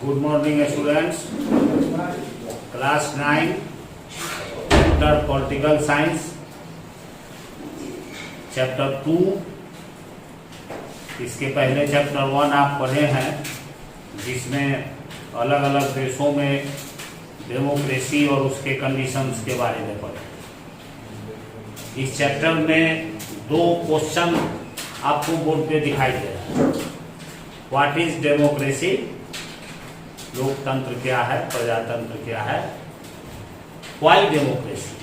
Good morning students. Class 9 Chapter Political Science Chapter 2। इसके पहले Chapter 1 आप पढ़े हैं, जिसमें अलग अलग देशों में डेमोक्रेसी और उसके कंडीशंस के बारे में पढ़े। इस चैप्टर में दो क्वेश्चन आपको बोर्ड पे दिखाई दे रहा है। व्हाट इज डेमोक्रेसी, लोकतंत्र क्या है, प्रजातंत्र क्या है। व्हाई डेमोक्रेसी,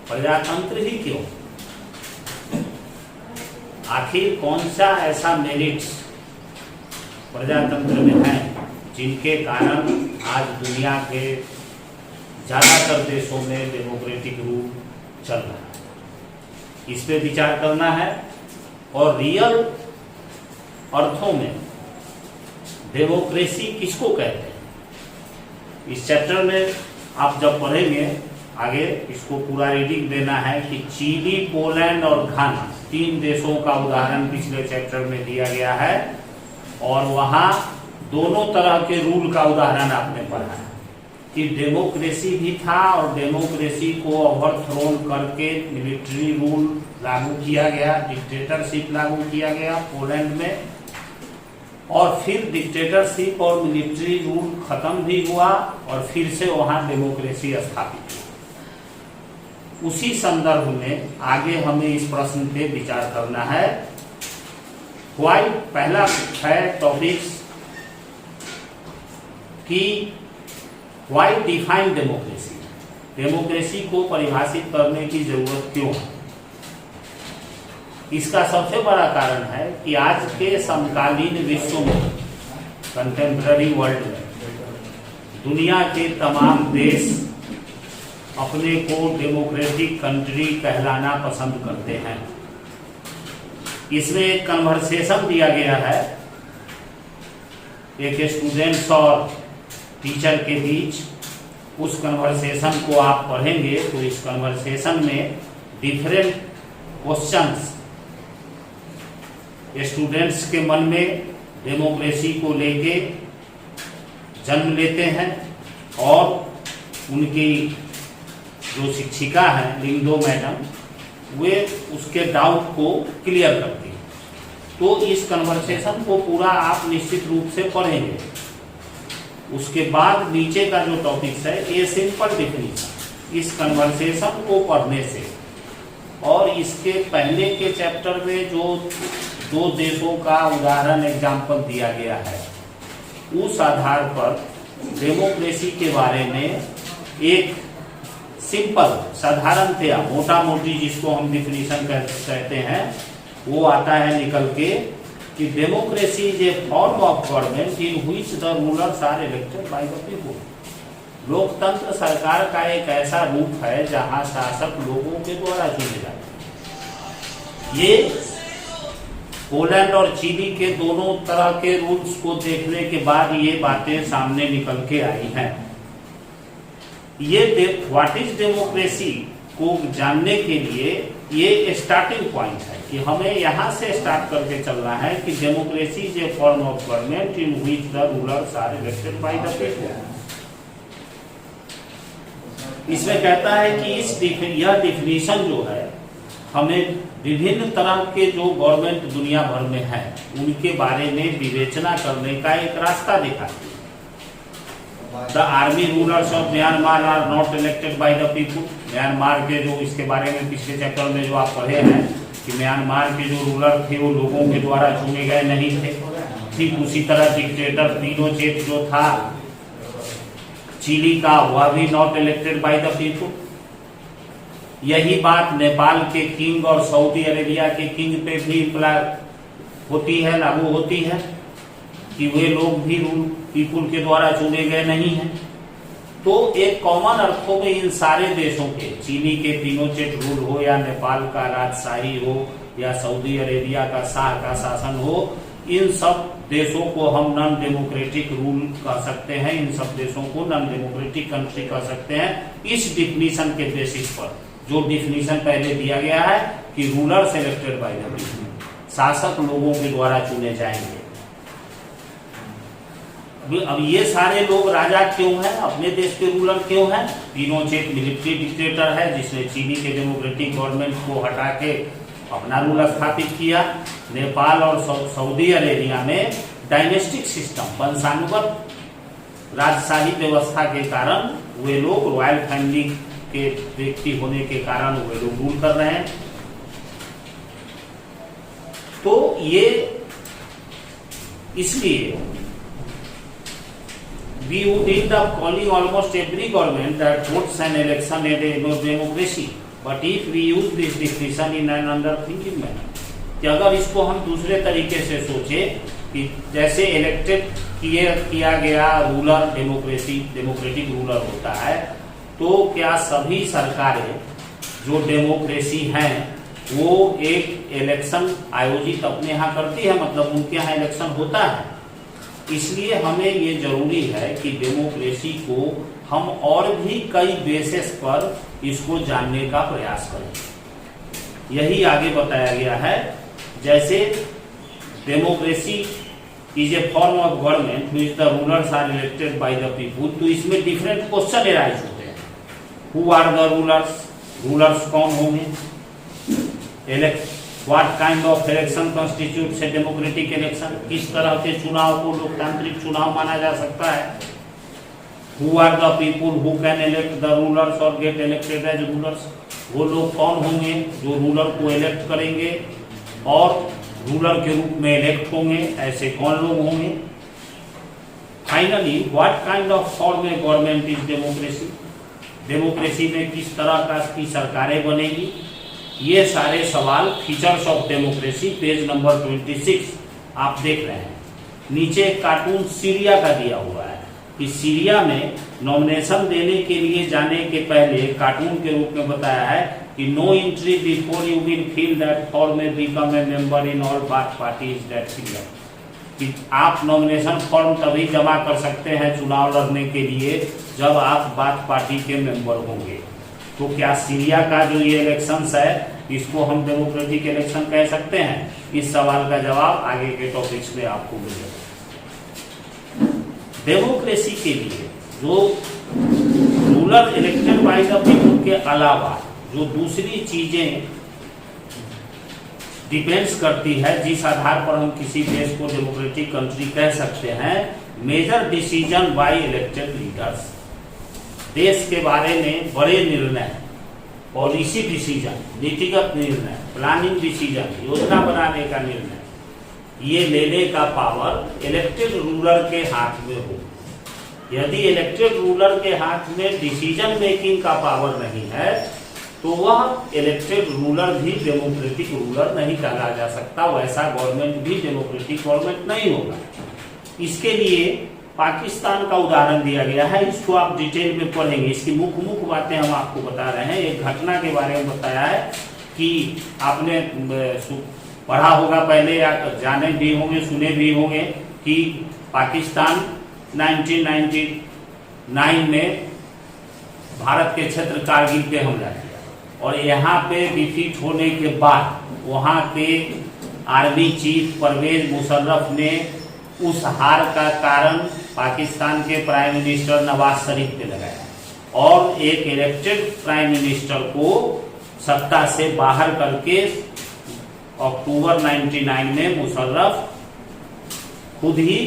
प्रजातंत्र ही क्यों, आखिर कौन सा ऐसा मेरिट्स प्रजातंत्र में है जिनके कारण आज दुनिया के ज्यादातर देशों में डेमोक्रेटिक रूल चल रहा है। इस पे विचार करना है और रियल अर्थों में डेमोक्रेसी किसको कहते हैं। इस चैप्टर में आप जब पढ़ेंगे आगे, इसको पूरा रीडिंग देना है कि चिली, पोलैंड और घाना, तीन देशों का उदाहरण पिछले चैप्टर में दिया गया है और वहां दोनों तरह के रूल का उदाहरण आपने पढ़ा है कि डेमोक्रेसी भी था और डेमोक्रेसी को ओवरथ्रोन करके मिलिट्री रूल लागू किया गया, डिक्टेटरशिप लागू किया गया पोलैंड में, और फिर डिक्टेटरशिप और मिलिट्री रूल खत्म भी हुआ और फिर से वहां डेमोक्रेसी स्थापित हुई। उसी संदर्भ में आगे हमें इस प्रश्न पे विचार करना है। व्हाई, पहला है टॉपिक्स कि व्हाई डिफाइन डेमोक्रेसी, डेमोक्रेसी को परिभाषित करने की जरूरत क्यों है। इसका सबसे बड़ा कारण है कि आज के समकालीन विश्व में, कंटेम्पररी वर्ल्ड में, दुनिया के तमाम देश अपने को डेमोक्रेटिक कंट्री कहलाना पसंद करते हैं। इसमें एक कन्वर्सेशन दिया गया है एक स्टूडेंट्स और टीचर के बीच। उस कन्वर्सेशन को आप पढ़ेंगे तो इस कन्वर्सेशन में डिफरेंट क्वेश्चंस स्टूडेंट्स के मन में डेमोक्रेसी को लेके जन्म लेते हैं और उनकी जो शिक्षिका हैं लिंगडो मैडम, वे उसके डाउट को क्लियर करती हैं। तो इस कन्वर्सेशन को पूरा आप निश्चित रूप से पढ़ेंगे। उसके बाद नीचे का जो टॉपिक्स है, ये सिंपल डिफिनीशन, इस कन्वर्सेशन को पढ़ने से और इसके पहले के चैप्टर में जो दो देशों का उदाहरण एग्जाम्पल दिया गया है, उस आधार पर डेमोक्रेसी के बारे में एक सिंपल, साधारणतया, मोटा मोटी जिसको हम डिफिनीशन कहते हैं, वो आता है निकल के कि democracy is a form of government in which the rulers are elected by the people. लोकतंत्र सरकार का एक ऐसा रूप है जहां शासक लोगों के द्वारा चुने जाते हैं। ये पोलैंड और चिली के दोनों तरह के रूल्स को देखने के बाद ये बातें सामने निकल के आई हैं। ये व्हाट इज डेमोक्रेसी को जानने के लिए ये स्टार्टिंग पॉइंट है कि हमें यहां से स्टार्ट करके चलना है कि democracy is a form of government in which the rulers are elected by the people. इसमें कहता है कि यह डिफिनीशन जो है हमें विभिन्न तरह के जो गवर्नमेंट दुनिया भर में है उनके बारे में विवेचना करने का एक रास्ता दिखाती है। The army rulers of Myanmar are not elected by the people. Myanmar के जो, इसके बारे में पिछले चैप्टर में जो आप पढ़े हैं कि म्यांमार के जो रूलर थे वो लोगों के द्वारा चुने गए नहीं थे। ठीक उसी तरह डिक्टेटर पिनोचेट जो था चिली का, वह भी not elected by the people. यही बात नेपाल के किंग और सऊदी अरेबिया के किंग पे भी होती है, लागू होती है कि वे लोग भी पीपुल के द्वारा चुने गए नहीं हैं। तो एक कॉमन अर्थों में इन सारे देशों के, चिली के पिनोचेट रूल हो या नेपाल का राजशाही हो या सऊदी अरेबिया का शाह का शासन हो, इन सब देशों को हम नॉन डेमोक्रेटिक रूल कह सकते हैं, इन सब देशों को नॉन डेमोक्रेटिक कंट्री कह सकते हैं। इस डिफिनीशन के बेसिस पर, जो डिफिनीशन पहले दिया गया है कि ruler elected by the people, शासक लोगों के द्वारा चुने जाएंगे। अब ये सारे लोग राजा क्यों हैं, अपने देश के रूलर क्यों हैं? पिनोचेट मिलिट्री डिक्टेटर है जिसने चीनी के डेमोक्रेटिक गवर्नमेंट को हटा के अपना रूल स्थापित किया। नेपाल और सऊदी अरेबिया में डायनेस्टिक सिस्टम, वंशानुगत राजशाही व्यवस्था के कारण वे लोग रॉयल फैमिली के व्यक्ति होने के कारण वे लोग रूल कर रहे हैं। तो ये इसलिए we would end up calling almost every government that votes an election a democracy, but if we use this definition in an underthinking manner, कि अगर इसको हम दूसरे तरीके से सोचे कि जैसे इलेक्टेड किया गया रूलर डेमोक्रेटिक रूलर होता है, तो क्या सभी सरकारें जो डेमोक्रेसी हैं वो एक इलेक्शन आयोजित अपने यहाँ करती है, मतलब उनके यहाँ इलेक्शन होता है। इसलिए हमें ये जरूरी है कि डेमोक्रेसी को हम और भी कई बेसिस पर इसको जानने का प्रयास करें। यही आगे बताया गया है। जैसे democracy is a form of government which the rulers are elected by the people, तो इसमें डिफरेंट क्वेश्चन एराइज होते हैं। Who are the rulers, rulers कौन होंगे, What kind of election constitutes a democratic election, किस तरह के चुनाव को लोकतांत्रिक चुनाव माना जा सकता है। Who are the people who can elect the rulers or get elected as rulers, वो लोग कौन होंगे जो रूलर को इलेक्ट करेंगे और रूलर के रूप में इलेक्ट होंगे, ऐसे कौन लोग होंगे। Finally what kind of form a government is democracy, democracy में किस तरह की सरकारें बनेगी। ये सारे सवाल features of democracy page number 26 आप देख रहे हैं। नीचे कार्टून सीरिया का दिया हुआ है कि सीरिया में नॉमिनेशन देने के लिए जाने के पहले कार्टून के रूप में बताया है कि no entry before you will fill that form में become a member in all Ba'ath parties that Syria, कि आप नॉमिनेशन फॉर्म तभी जमा कर सकते हैं चुनाव लड़ने के लिए जब आप बाथ पार्टी के मेंबर होंगे। तो क्या सीरिया का जो ये इलेक्शंस है इसको हम डेमोक्रेटिक इलेक्शन कह सकते हैं? इस सवाल का जवाब आगे के टॉपिक्स में आपको मिलेगा। डेमोक्रेसी के लिए जो ruler elected by the people के अलावा जो दूसरी चीजें डिपेंड्स करती है, जिस आधार पर हम किसी देश को डेमोक्रेटिक कंट्री कह सकते हैं, major decision by elected leaders, देश के बारे में बड़े निर्णय, पॉलिसी डिसीजन, नीतिगत निर्णय, प्लानिंग डिसीजन, योजना बनाने का निर्णय, ये लेने का पावर इलेक्टेड रूलर के हाथ में हो। यदि इलेक्टेड रूलर के हाथ में डिसीजन मेकिंग का पावर नहीं है तो वह इलेक्टेड रूलर भी डेमोक्रेटिक रूलर नहीं कहा जा सकता, वैसा गवर्नमेंट भी डेमोक्रेटिक गवर्नमेंट नहीं होगा। इसके लिए पाकिस्तान का उदाहरण दिया गया है, इसको आप डिटेल में पढ़ेंगे। इसकी मुख्य बातें हम आपको बता रहे हैं। एक घटना के बारे में बताया है कि आपने पढ़ा होगा पहले या जाने भी होंगे, सुने भी होंगे कि पाकिस्तान 1999 में भारत के क्षेत्र कारगिल पे हमला किया और यहाँ पे डिफीट होने के बाद वहाँ के आर्मी चीफ परवेज मुशर्रफ ने उस हार का कारण पाकिस्तान के प्राइम मिनिस्टर नवाज शरीफ पे लगाया और एक इलेक्टेड प्राइम मिनिस्टर को सत्ता से बाहर करके अक्टूबर 99 में मुशर्रफ खुद ही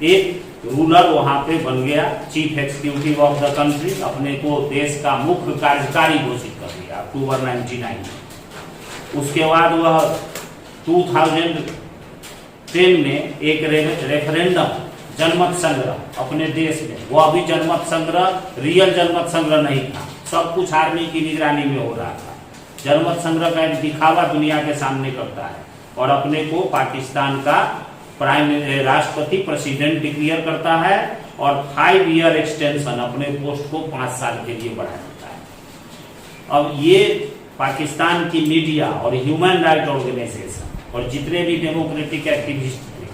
एक रूलर वहां पे बन गया, chief executive of the country, अपने को देश का मुख्य कार्यकारी घोषित कर दिया अक्टूबर 99। उसके बाद वह 2010 में एक रेफरेंडम जनमत संग्रह अपने देश में, वह भी जनमत संग्रह रियल जनमत संग्रह नहीं था, सब कुछ आर्मी की निगरानी में हो रहा था। जनमत संग्रह का दिखावा दुनिया के सामने करता है और अपने को पाकिस्तान का राष्ट्रपति प्रेसिडेंट डिक्लेयर करता है और 5 ईयर एक्सटेंशन अपने पोस्ट को 5 साल के लिए बढ़ा देता है। अब ये पाकिस्तान की मीडिया और ह्यूमन राइट ऑर्गेनाइजेशन और जितने भी डेमोक्रेटिक एक्टिविस्ट थे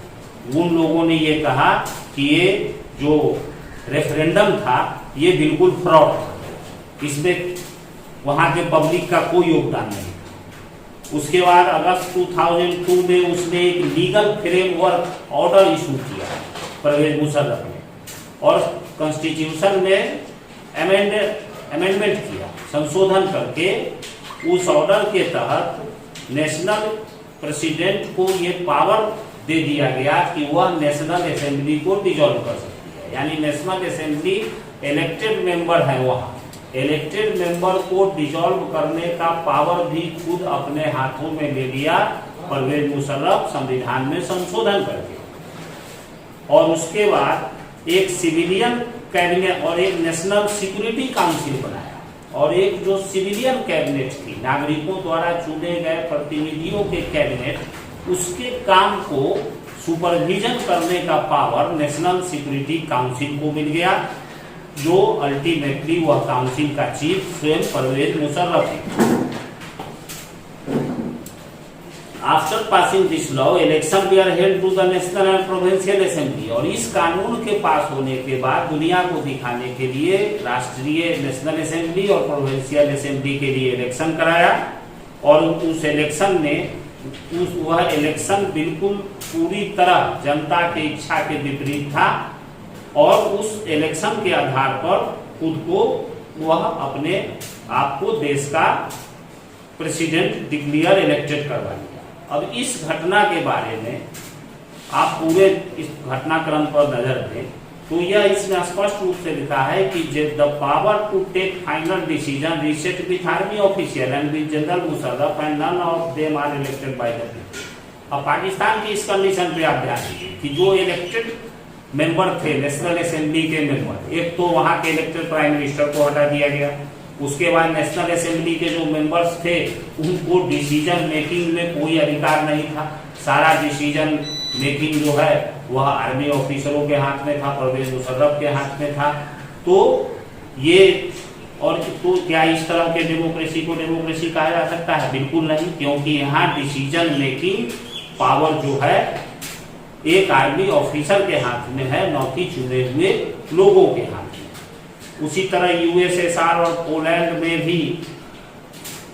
उन लोगों ने ये कहा कि ये जो रेफरेंडम था ये बिल्कुल फ्रॉड था, इसमें वहां के पब्लिक का कोई योगदान नहीं। उसके बाद अगस्त 2002 में उसने एक लीगल फ्रेमवर्क ऑर्डर इशू किया परवेज मुशर्रफ ने, और कॉन्स्टिट्यूशन में अमेंडमेंट किया, संशोधन करके उस ऑर्डर के तहत नेशनल प्रेसिडेंट को ये पावर दे दिया गया कि वह नेशनल असेंबली को डिसॉल्व कर सकती है। यानी नेशनल असेंबली इलेक्टेड मेंबर है, वहाँ इलेक्टेड मेंबर को डिसॉल्व करने का पावर भी खुद अपने हाथों में ले लिया परवेज मुशर्रफ संविधान में संशोधन करके। और उसके बाद एक सिविलियन कैबिनेट और एक नेशनल सिक्योरिटी काउंसिल बनाया, और एक जो सिविलियन कैबिनेट थी, नागरिकों द्वारा चुने गए प्रतिनिधियों के कैबिनेट, उसके काम को सुपरविजन करने का पावर नेशनल सिक्योरिटी काउंसिल को मिल गया, जो अल्टीमेटली वह काउंसिल का चीफ स्वयं परवेज मुशर्रफ है। After passing this law election we are held to the national and provincial assembly, और इस कानून के पास होने के बाद दुनिया को दिखाने के लिए राष्ट्रीय नेशनल असेंबली और प्रोविंशियल असेंबली के लिए इलेक्शन कराया, और उस इलेक्शन ने वह इलेक्शन बिल्कुल पूरी तरह जनता की इच्छा के विपरीत था, और उस इलेक्शन के आधार पर खुद को वह अपने आप को देश का प्रेसिडेंट डिक्लेयर इलेक्टेड करवा लिया। अब इस घटना के बारे में आप पूरे इस घटनाक्रम पर नजर दें तो यह इसमें स्पष्ट रूप से लिखा है कि the power to take final decision rested with army official and with general Musharraf and none of them are elected by the people. अब पाकिस्तान की इस कंडीशन पे आप ध्यान दीजिए कि जो इलेक्टेड मेंबर थे नेशनल असेंबली के मेंबर, एक तो वहां के इलेक्टेड प्राइम मिनिस्टर को हटा दिया गया, उसके बाद नेशनल असेंबली के जो मेंबर्स थे उनको डिसीजन मेकिंग में कोई अधिकार नहीं था, सारा डिसीजन मेकिंग जो है वह आर्मी ऑफिसरों के हाथ में था, परवेज मुशर्रफ के हाथ में था। तो ये और तो क्या इस तरह के डेमोक्रेसी को डेमोक्रेसी कहा जा सकता है? बिल्कुल नहीं, क्योंकि यहाँ डिसीजन मेकिंग पावर जो है एक आर्मी ऑफिसर के हाथ में है, न कि चुने हुए लोगों के हाथ में। उसी तरह यूएसएसआर और पोलैंड में भी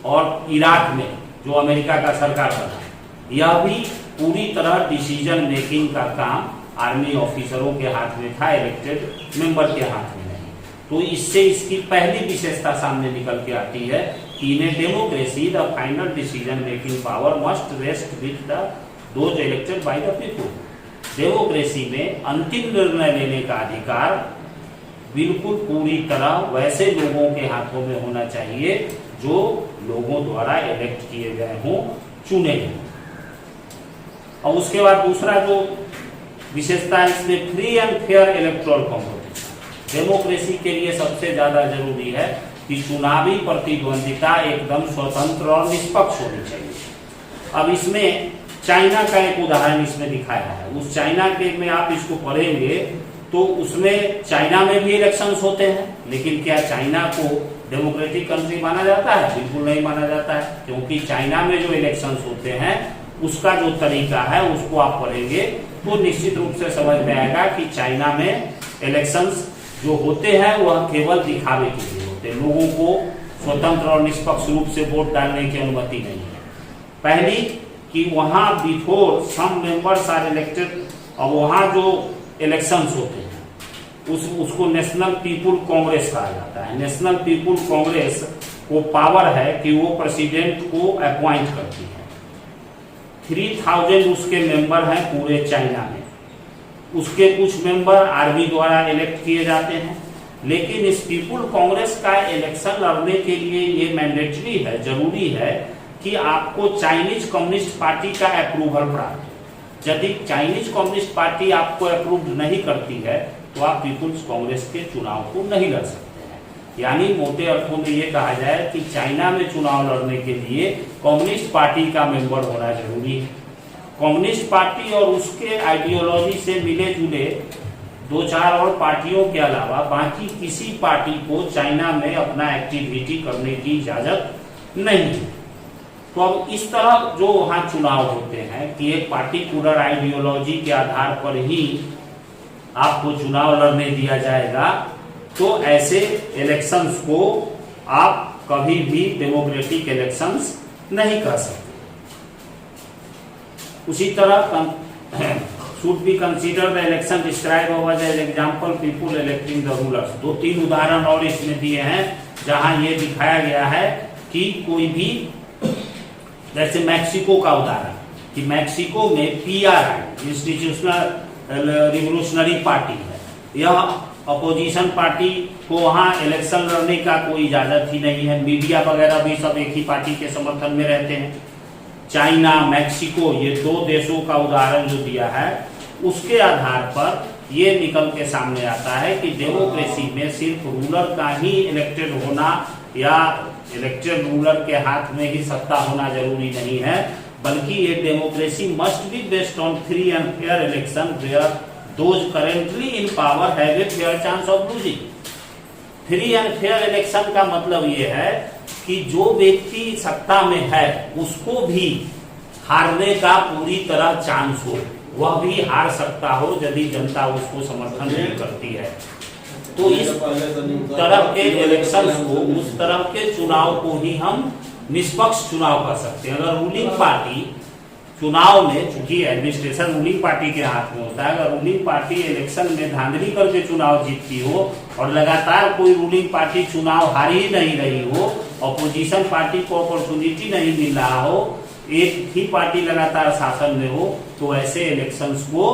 और इराक में जो अमेरिका का सरकार बना, यह भी पूरी तरह डिसीजन मेकिंग का काम आर्मी ऑफिसरों के हाथ में था, इलेक्टेड मेंबर के हाथ में नहीं। तो इससे इसकी पहली विशेषता सामने निकल के आती है कि in a democracy the final decision making power must rest with those elected by the people. Democracy में अंतिम निर्णय लेने का अधिकार बिल्कुल पूरी तरह वैसे लोगों के हाथों में होना चाहिए जो लोगों द्वारा इलेक्ट किए गए हों, चुने गए। और उसके बाद दूसरा जो विशेषता है इसमें free and fair electoral competition. Democracy के लिए सबसे ज्यादा जरूरी है कि चुनावी प्रतिद्वंदिता एकदम स्वतंत्र और निष्पक्ष होनी चाहिए। अब इसमें चाइना का एक उदाहरण इसमें दिखाया है। उस चाइना के में आप इसको पढ़ेंगे तो उसमें चाइना में भी इलेक्शंस होते हैं, लेकिन क्या चाइना को डेमोक्रेटिक कंट्री माना जाता है? बिल्कुल नहीं माना जाता है, क्योंकि चाइना में जो इलेक्शंस होते हैं उसका जो तरीका है उसको आप पढ़ेंगे तो निश्चित रूप से समझ में आएगा कि चाइना में इलेक्शंस जो होते हैं वह केवल दिखावे के लिए होते हैं, लोगों को स्वतंत्र और निष्पक्ष रूप से वोट डालने की अनुमति नहीं है। पहली कि वहां before some members are elected, और वहां जो इलेक्शंस होते हैं उसको नेशनल पीपुल कांग्रेस कहा जाता है। नेशनल पीपुल कांग्रेस को पावर है कि वो प्रेसिडेंट को अपॉइंट करती है। 3000 उसके मेंबर हैं पूरे चाइना में, उसके कुछ मेंबर आर्मी द्वारा इलेक्ट किए जाते हैं। लेकिन इस पीपुल कांग्रेस का इलेक्शन लड़ने के लिए ये मैंडेटरी है, जरूरी है कि आपको चाइनीज कम्युनिस्ट पार्टी का अप्रूवल प्राप्त हो। यदि चाइनीज कम्युनिस्ट पार्टी आपको अप्रूव नहीं करती है तो आप पीपुल्स कांग्रेस के चुनाव को नहीं लड़ सकते हैं। यानी मोटे अर्थों में ये कहा जाए कि चाइना में चुनाव लड़ने के लिए कम्युनिस्ट पार्टी का मेंबर होना जरूरी है। कम्युनिस्ट पार्टी और उसके आइडियोलॉजी से मिले जुले 2-4 और पार्टियों के अलावा बाकी किसी पार्टी को चाइना में अपना एक्टिविटी करने की इजाजत नहीं है। तो अब इस तरह जो वहां चुनाव होते हैं कि एक पार्टिकुलर आइडियोलॉजी के आधार पर ही आपको चुनाव लड़ने दिया जाएगा, तो ऐसे इलेक्शंस को आप कभी भी डेमोक्रेटिक इलेक्शंस नहीं कर सकते। उसी तरह should be considered the election described over as example people electing the rulers। 2-3 उदाहरण और इसमें दिए हैं जहां ये दिखाया गया है कि कोई भी, जैसे मैक्सिको का उदाहरण कि मैक्सिको में PRI इंस्टीट्यूशनल रिवोल्यूशनरी पार्टी है, यह अपोजिशन पार्टी को वहां इलेक्शन लड़ने का कोई इजाजत ही नहीं है, मीडिया वगैरह भी सब एक ही पार्टी के समर्थन में रहते हैं। चाइना, मैक्सिको, ये 2 देशों का उदाहरण जो दिया है उसके आधार पर ये निकल के सामने आता है कि डेमोक्रेसी में सिर्फ रूलर का ही इलेक्टेड होना या इलेक्टेड रूलर के हाथ में ही सत्ता होना जरूरी नहीं है, बल्कि ये democracy must be based on free and fair election where those currently in power have a fair chance of losing. Free and fair election का मतलब ये है कि जो व्यक्ति सत्ता में है उसको भी हारने का पूरी तरह चांस हो, वह भी हार सकता हो यदि जनता उसको समर्थन नहीं करती है। तो इस तरह के इलेक्शन को, उस तरह के चुनाव को ही हम निष्पक्ष चुनाव कर सकते हैं। अगर रूलिंग पार्टी चुनाव में, चूंकि एडमिनिस्ट्रेशन रूलिंग पार्टी के हाथ में होता है, अगर रूलिंग पार्टी इलेक्शन में धांधली करके चुनाव जीतती हो और लगातार कोई रूलिंग पार्टी चुनाव हार ही नहीं रही हो, अपोजिशन पार्टी को अपॉर्चुनिटी नहीं मिल रहा हो, एक ही पार्टी लगातार शासन में हो, तो ऐसे इलेक्शंस को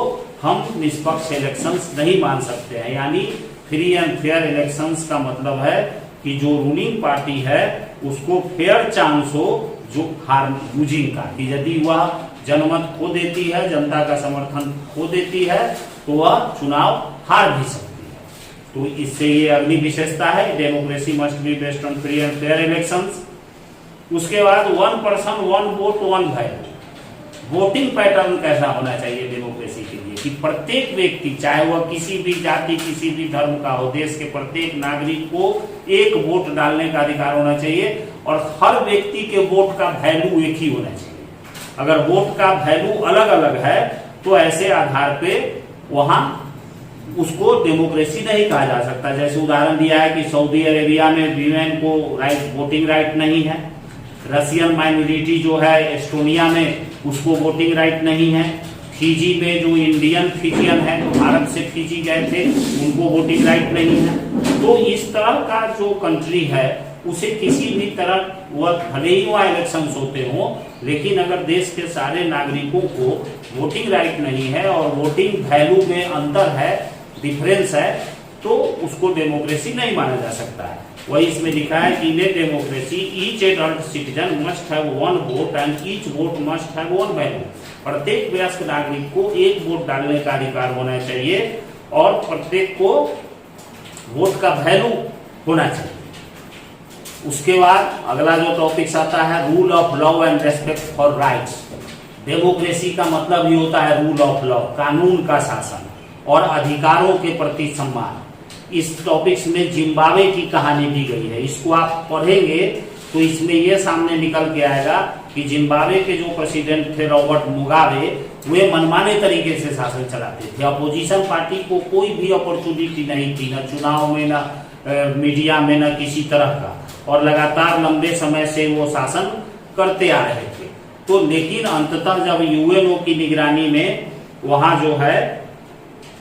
हम निष्पक्ष इलेक्शंस नहीं मान सकते हैं। यानी फ्री एंड फेयर इलेक्शंस का मतलब है कि जो रूलिंग पार्टी है उसको फेयर चांस हो जो हार लूजिंग का, कि यदि वह जनमत खो देती है, जनता का समर्थन खो देती है, तो वह चुनाव हार भी सकती है। तो इससे ये अगली विशेषता है, democracy must be based on free and fair elections. उसके बाद 1 person 1 vote 1 value. Voting pattern कैसा होना चाहिए डेमोक्रेसी के लिए कि प्रत्येक व्यक्ति, चाहे वह किसी भी जाति, किसी भी धर्म का हो, देश के प्रत्येक नागरिक को एक वोट डालने का अधिकार होना चाहिए और हर व्यक्ति के वोट का वैल्यू एक ही होना चाहिए। अगर वोट का वैल्यू अलग अलग है तो ऐसे आधार पे वहां उसको डेमोक्रेसी नहीं कहा जा सकता। जैसे उदाहरण दिया है कि सऊदी अरेबिया में वीमेन को वोटिंग राइट नहीं है, रशियन माइनॉरिटी जो है एस्टोनिया में उसको वोटिंग राइट नहीं है, फिजी में जो इंडियन फिजियन है, भारत से फिजी गए थे, उनको वोटिंग राइट नहीं है। तो इस तरह का जो कंट्री है उसे किसी भी तरह, वह भले ही वहाँ इलेक्शन होते हों, लेकिन अगर देश के सारे नागरिकों को वोटिंग राइट नहीं है और वोटिंग वैल्यू में अंतर है, डिफरेंस है, तो उसको डेमोक्रेसी नहीं माना जा सकता है। वही इसमें लिखा है कि in a democracy each adult citizen must have 1 vote and each vote must have 1 value. प्रत्येक वयस्क नागरिक को एक वोट डालने का अधिकार होना चाहिए और प्रत्येक को वोट का वैल्यू होना चाहिए। उसके बाद अगला जो टॉपिक्स आता है rule of law and respect for rights. Democracy का मतलब ही होता है रूल ऑफ लॉ, कानून का शासन और अधिकारों के प्रति सम्मान। इस टॉपिक्स में जिम्बाब्वे की कहानी दी गई है, इसको आप पढ़ेंगे तो इसमें यह सामने निकल के आएगा कि जिम्बाब्वे के जो प्रेसिडेंट थे रॉबर्ट मुगाबे, वे मनमाने तरीके से शासन चलाते थे। अपोजिशन पार्टी को कोई भी अपॉर्चुनिटी नहीं थी, न चुनाव में, न मीडिया में, न किसी तरह का, और लगातार लंबे समय से वो शासन करते आ रहे थे। तो लेकिन अंततः जब यूएनओ की निगरानी में वहां जो है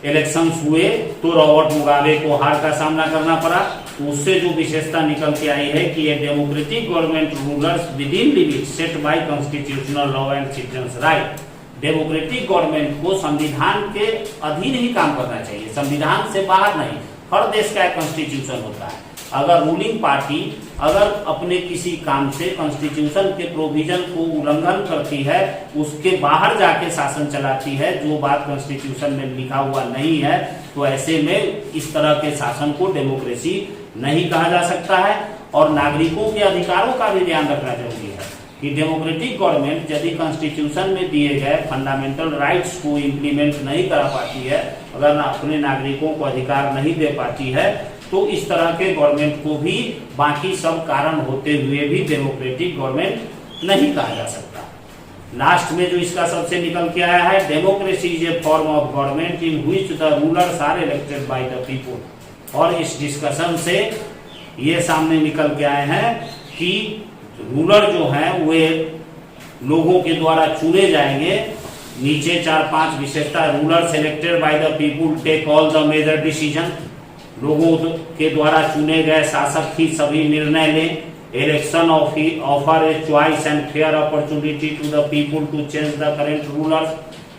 इलेक्शंस हुए तो रॉबर्ट मुगाबे को हार का सामना करना पड़ा। तो उससे जो विशेषता निकल के आई है कि ये democratic government rulers within limit set by constitutional law and citizens right. Democratic government को संविधान के अधीन ही काम करना चाहिए, संविधान से बाहर नहीं। हर देश का एक कॉन्स्टिट्यूशन होता है। अगर रूलिंग पार्टी अगर अपने किसी काम से कॉन्स्टिट्यूशन के प्रोविजन को उल्लंघन करती है, उसके बाहर जाके शासन चलाती है, जो बात कॉन्स्टिट्यूशन में लिखा हुआ नहीं है, तो ऐसे में इस तरह के शासन को डेमोक्रेसी नहीं कहा जा सकता है। और नागरिकों के अधिकारों का भी ध्यान रखना जरूरी है कि डेमोक्रेटिक गवर्नमेंट यदि कॉन्स्टिट्यूशन में दिए गए फंडामेंटल राइट्स को इम्प्लीमेंट नहीं करा पाती है, अगर अपने नागरिकों को अधिकार नहीं दे पाती है, तो इस तरह के गवर्नमेंट को भी बाकी सब कारण होते हुए भी डेमोक्रेटिक गवर्नमेंट नहीं कहा जा सकता। लास्ट में जो इसका सबसे निकल के आया है, democracy is a form of government in which the rulers are elected by the people. और इस डिस्कशन से ये सामने निकल के आए हैं कि रूलर जो हैं वे लोगों के द्वारा चुने जाएंगे नीचे 4-5 विशेषता। Ruler selected by the people take all the major decision, लोगों के द्वारा चुने गए शासक ही सभी निर्णय लें। Election offer a choice and fair opportunity to the people to change the current rulers,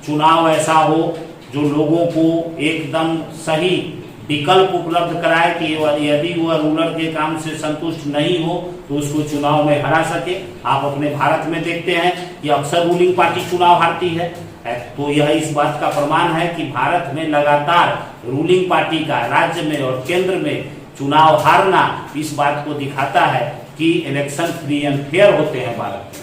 चुनाव ऐसा हो जो लोगों को एकदम सही विकल्प उपलब्ध कराए कि यदि वह रूलर के काम से संतुष्ट नहीं हो तो उसको चुनाव में हरा सके। आप अपने भारत में देखते हैं कि अक्सर रूलिंग पार्टी चुनाव हारती है, तो यह इस बात का प्रमाण है कि भारत में लगातार रूलिंग पार्टी का राज्य में और केंद्र में चुनाव हारना इस बात को दिखाता है कि इलेक्शन फ्री एंड फेयर होते हैं भारत में।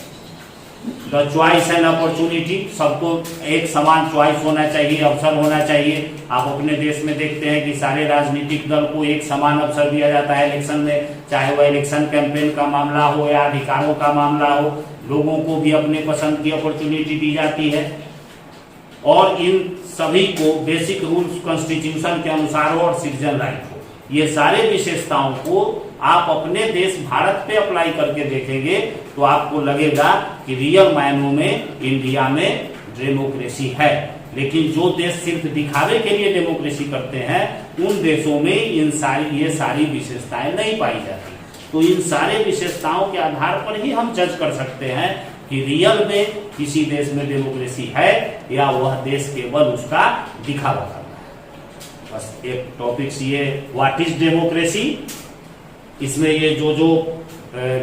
द चॉइस एंड अपॉर्चुनिटी, सबको एक समान चॉइस होना चाहिए, अवसर होना चाहिए। आप अपने देश में देखते हैं कि सारे राजनीतिक दल को एक समान अवसर दिया जाता है इलेक्शन में, चाहे वह इलेक्शन कैंपेन का मामला हो या अधिकारों का मामला हो, लोगों को भी अपने पसंद की अपॉर्चुनिटी दी जाती है। और इन सभी को बेसिक रूल्स कॉन्स्टिट्यूशन के अनुसार हो और सिटीजन राइट हो। ये सारे विशेषताओं को आप अपने देश भारत पे अप्लाई करके देखेंगे तो आपको लगेगा कि रियल मायनों में इंडिया में डेमोक्रेसी है। लेकिन जो देश सिर्फ दिखावे के लिए डेमोक्रेसी करते हैं उन देशों में ये सारी विशेषताएं नहीं पाई जाती। तो इन सारे विशेषताओं के आधार पर ही हम जज कर सकते हैं कि रियल में किसी देश में डेमोक्रेसी है या वह देश केवल उसका दिखावा करता है। बस एक टॉपिक्स ये व्हाट इज डेमोक्रेसी, इसमें ये जो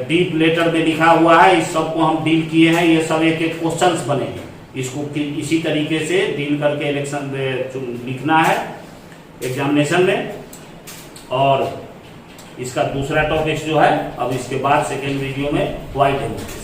डीप लेटर में लिखा हुआ है इस सब को हम डील किए हैं। ये सब एक एक क्वेश्चंस बनेंगे, इसको इसी तरीके से डील करके इलेक्शन में लिखना है एग्जामिनेशन में। और इसका दूसरा टॉपिक जो है अब इसके बाद सेकेंड वीडियो में व्हाई डेमोक्रेसी।